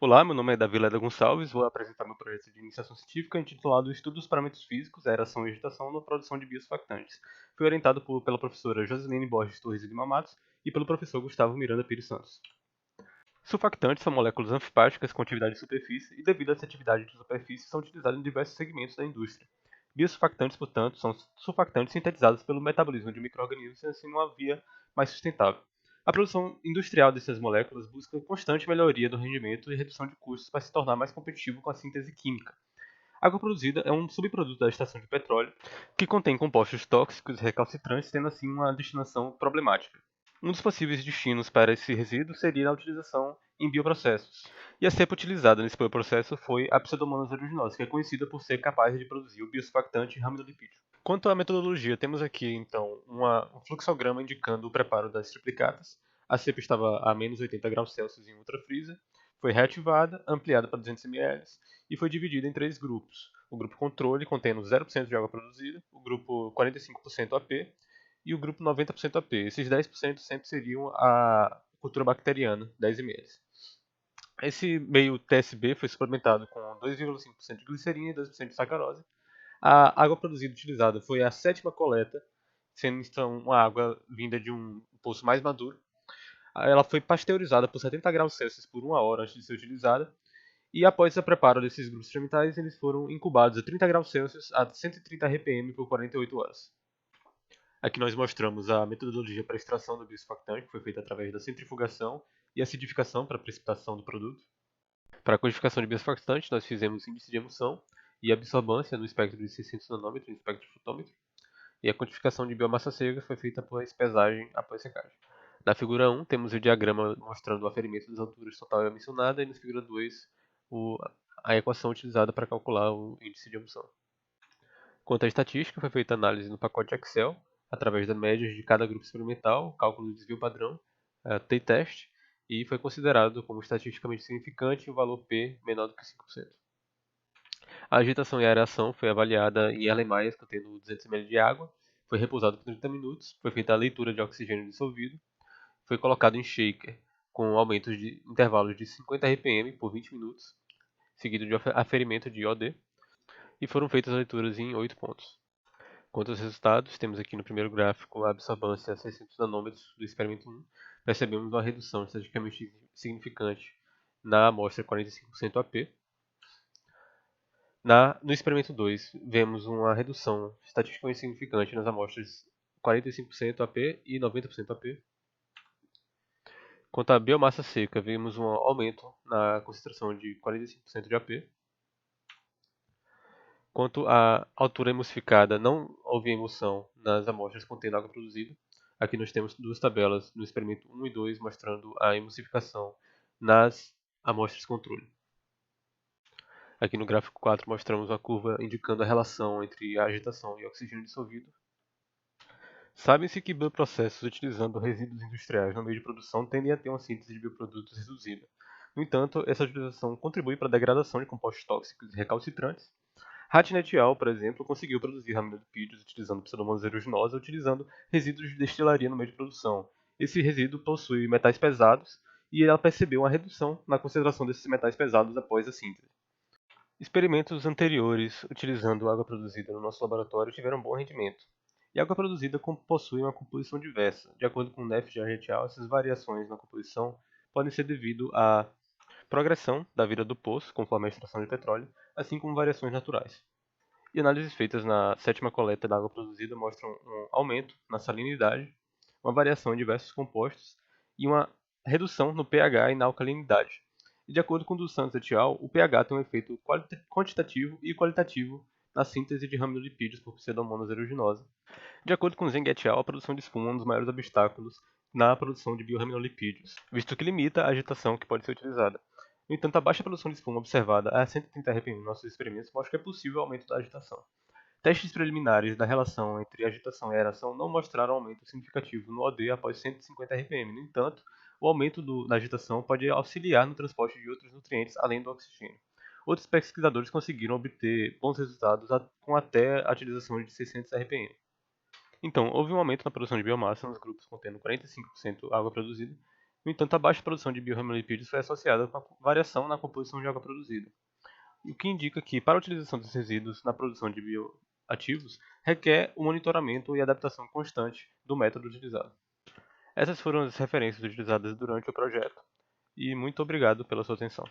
Olá, meu nome é Davi Leda Gonçalves, vou apresentar meu projeto de iniciação científica intitulado Estudo dos Parâmetros Físicos, Aeração e Agitação na Produção de Biosurfactantes. Fui orientado pela professora Joseline Borges Torres de Lima Matos e pelo professor Gustavo Miranda Pires Santos. Surfactantes são moléculas anfipáticas com atividade de superfície e, devido a essa atividade de superfície, são utilizadas em diversos segmentos da indústria. Biosurfactantes, portanto, são surfactantes sintetizados pelo metabolismo de micro-organismos, sendo assim uma via mais sustentável. A produção industrial dessas moléculas busca constante melhoria do rendimento e redução de custos para se tornar mais competitivo com a síntese química. A água produzida é um subproduto da extração de petróleo que contém compostos tóxicos e recalcitrantes, tendo assim uma destinação problemática. Um dos possíveis destinos para esse resíduo seria a utilização em bioprocessos. E a cepa utilizada nesse bioprocesso foi a Pseudomonas aeruginosa, que é conhecida por ser capaz de produzir o biosurfactante raminolipídio. Quanto à metodologia, temos aqui então um fluxograma indicando o preparo das triplicatas. A cepa estava a menos 80 graus Celsius em ultrafreezer, foi reativada, ampliada para 200 ml e foi dividida em três grupos. O grupo controle, contendo 0% de água produzida, o grupo 45% AP e o grupo 90% AP. Esses 10% sempre seriam a cultura bacteriana, 10 ml. Esse meio TSB foi suplementado com 2,5% de glicerina e 2% de sacarose. A água produzida utilizada foi a sétima coleta, sendo então uma água vinda de um poço mais maduro. Ela foi pasteurizada por 70 graus Celsius por 1 hora antes de ser utilizada. E após o preparo desses grupos experimentais, eles foram incubados a 30 graus Celsius a 130 RPM por 48 horas. Aqui nós mostramos a metodologia para a extração do biosurfactante, que foi feita através da centrifugação e acidificação para a precipitação do produto. Para a codificação de biosurfactante, nós fizemos índice de emulsão e absorvância no espectro de 600 nanômetros no espectro fotômetro. E a quantificação de biomassa seca foi feita após pesagem após secagem. Na figura 1, temos o diagrama mostrando o aferimento das alturas total e mencionada, e na figura 2, a equação utilizada para calcular o índice de emulsão. Quanto à estatística, foi feita análise no pacote Excel, através das médias de cada grupo experimental, cálculo do desvio padrão, t-teste, e foi considerado como estatisticamente significante o valor P menor do que 5%. A agitação e a aeração foi avaliada em Erlenmeyers, contendo 200 ml de água, foi repousado por 30 minutos, foi feita a leitura de oxigênio dissolvido, foi colocado em shaker com aumentos de intervalos de 50 RPM por 20 minutos, seguido de aferimento de OD, e foram feitas leituras em 8 pontos. Quanto aos resultados, temos aqui no primeiro gráfico a absorvância a 600 nanômetros do experimento 1. Percebemos uma redução estatisticamente significante na amostra 45% AP. No experimento 2, vemos uma redução estatisticamente significante nas amostras 45% AP e 90% AP. Quanto à biomassa seca, vemos um aumento na concentração de 45% de AP. Quanto à altura emulsificada, não houve emulsão nas amostras contendo água produzida. Aqui nós temos duas tabelas no experimento 1 e 2 mostrando a emulsificação nas amostras controle. Aqui no gráfico 4 mostramos uma curva indicando a relação entre a agitação e o oxigênio dissolvido. Sabe-se que bioprocessos utilizando resíduos industriais no meio de produção tendem a ter uma síntese de bioprodutos reduzida. No entanto, essa utilização contribui para a degradação de compostos tóxicos e recalcitrantes. Hatnet et al., por exemplo, conseguiu produzir raminolipídios utilizando Pseudomonas aeruginosa, utilizando resíduos de destilaria no meio de produção. Esse resíduo possui metais pesados e ela percebeu uma redução na concentração desses metais pesados após a síntese. Experimentos anteriores utilizando água produzida no nosso laboratório tiveram bom rendimento. E a água produzida possui uma composição diversa. De acordo com o Neff et al., essas variações na composição podem ser devido à progressão da vida do poço, conforme a extração de petróleo, assim como variações naturais. E análises feitas na sétima coleta da água produzida mostram um aumento na salinidade, uma variação em diversos compostos e uma redução no pH e na alcalinidade. E de acordo com o dos Santos et al., o pH tem um efeito quantitativo e qualitativo na síntese de raminolipídios por Pseudomonas aeruginosa. De acordo com Zeng et al., a produção de espuma é um dos maiores obstáculos na produção de bioraminolipídios, visto que limita a agitação que pode ser utilizada. No entanto, a baixa produção de espuma observada a 130 RPM em nossos experimentos mostra que é possível o aumento da agitação. Testes preliminares da relação entre agitação e aeração não mostraram aumento significativo no OD após 150 RPM. No entanto, o aumento da agitação pode auxiliar no transporte de outros nutrientes além do oxigênio. Outros pesquisadores conseguiram obter bons resultados com até a utilização de 600 RPM. Então, houve um aumento na produção de biomassa nos grupos contendo 45% água produzida No entanto, a baixa produção de biohamilipídios foi associada com a variação na composição de água produzida, o que indica que, para a utilização desses resíduos na produção de bioativos, requer o monitoramento e adaptação constante do método utilizado. Essas foram as referências utilizadas durante o projeto, e muito obrigado pela sua atenção.